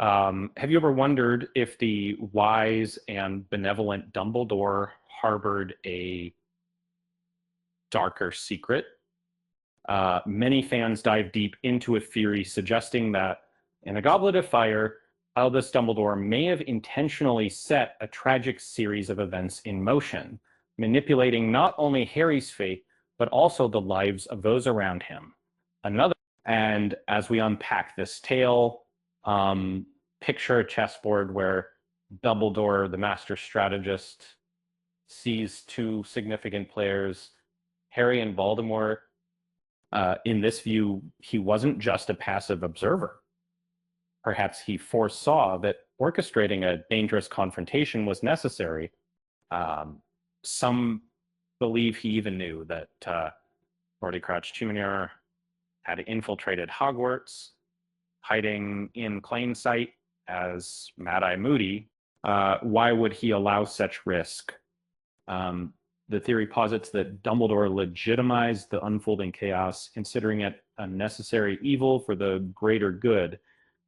Have you ever wondered if the wise and benevolent Dumbledore harbored a darker secret? Many fans dive deep into a theory suggesting that in the Goblet of Fire, Albus Dumbledore may have intentionally set a tragic series of events in motion, manipulating not only Harry's fate, but also the lives of those around him. And as we unpack this tale, picture a chessboard where Dumbledore, the master strategist, sees two significant players, Harry and Voldemort. In this view, he wasn't just a passive observer. Perhaps he foresaw that orchestrating a dangerous confrontation was necessary. Some believe he even knew that Barty Crouch Jr. had infiltrated Hogwarts, hiding in plain sight as Mad-Eye Moody. Why would he allow such risk? The theory posits that Dumbledore legitimized the unfolding chaos, considering it a necessary evil for the greater good.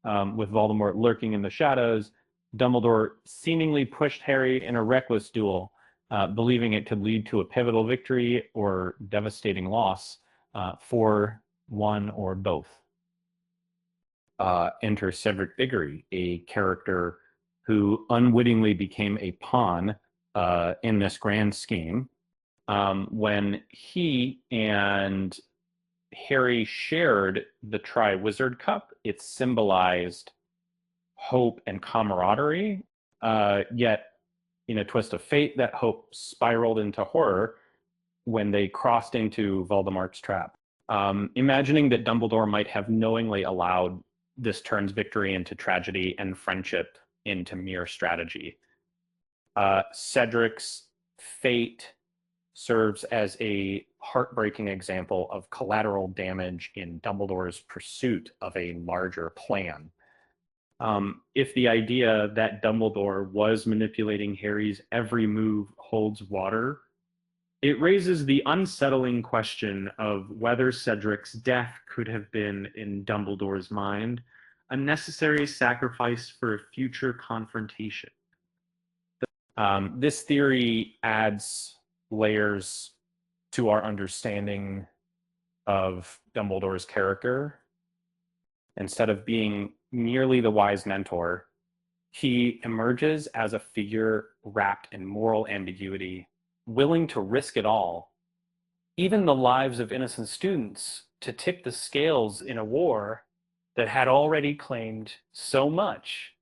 With Voldemort lurking in the shadows, Dumbledore seemingly pushed Harry in a reckless duel, believing it could lead to a pivotal victory or devastating loss for one or both. Enter Cedric Diggory, a character who unwittingly became a pawn in this grand scheme. When he and Harry shared the Triwizard Cup, it symbolized hope and camaraderie, yet in a twist of fate, that hope spiraled into horror when they crossed into Voldemort's trap. Imagining that Dumbledore might have knowingly allowed this turns victory into tragedy and friendship into mere strategy. Cedric's fate serves as a heartbreaking example of collateral damage in Dumbledore's pursuit of a larger plan. If the idea that Dumbledore was manipulating Harry's every move holds water, it raises the unsettling question of whether Cedric's death could have been, in Dumbledore's mind, a necessary sacrifice for a future confrontation. This theory adds layers to our understanding of Dumbledore's character. Instead of being merely the wise mentor, he emerges as a figure wrapped in moral ambiguity, willing to risk it all, even the lives of innocent students, to tip the scales in a war that had already claimed so much.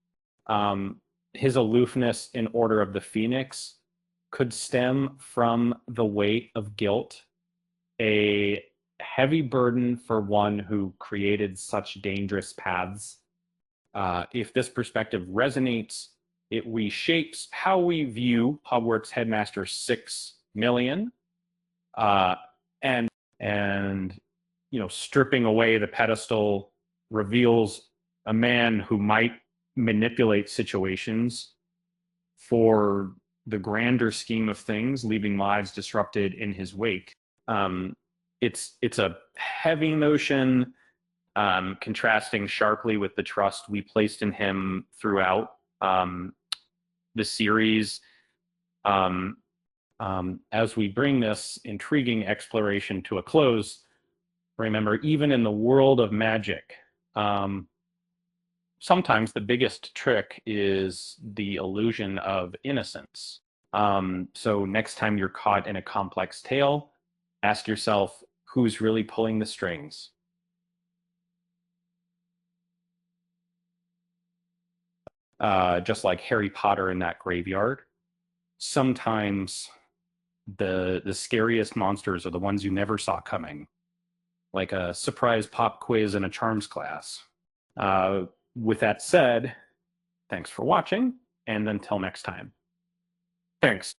His aloofness in Order of the Phoenix could stem from the weight of guilt, a heavy burden for one who created such dangerous paths. If this perspective resonates, it reshapes how we view Hogwarts Headmaster 6 Million, and stripping away the pedestal reveals a man who might manipulate situations for the grander scheme of things, leaving lives disrupted in his wake. It's a heavy notion, contrasting sharply with the trust we placed in him throughout the series. As we bring this intriguing exploration to a close, remember, even in the world of magic, sometimes the biggest trick is the illusion of innocence. So next time you're caught in a complex tale, ask yourself, who's really pulling the strings? Just like Harry Potter in that graveyard, sometimes the scariest monsters are the ones you never saw coming, like a surprise pop quiz in a charms class. With that said, thanks for watching, and until next time. Thanks.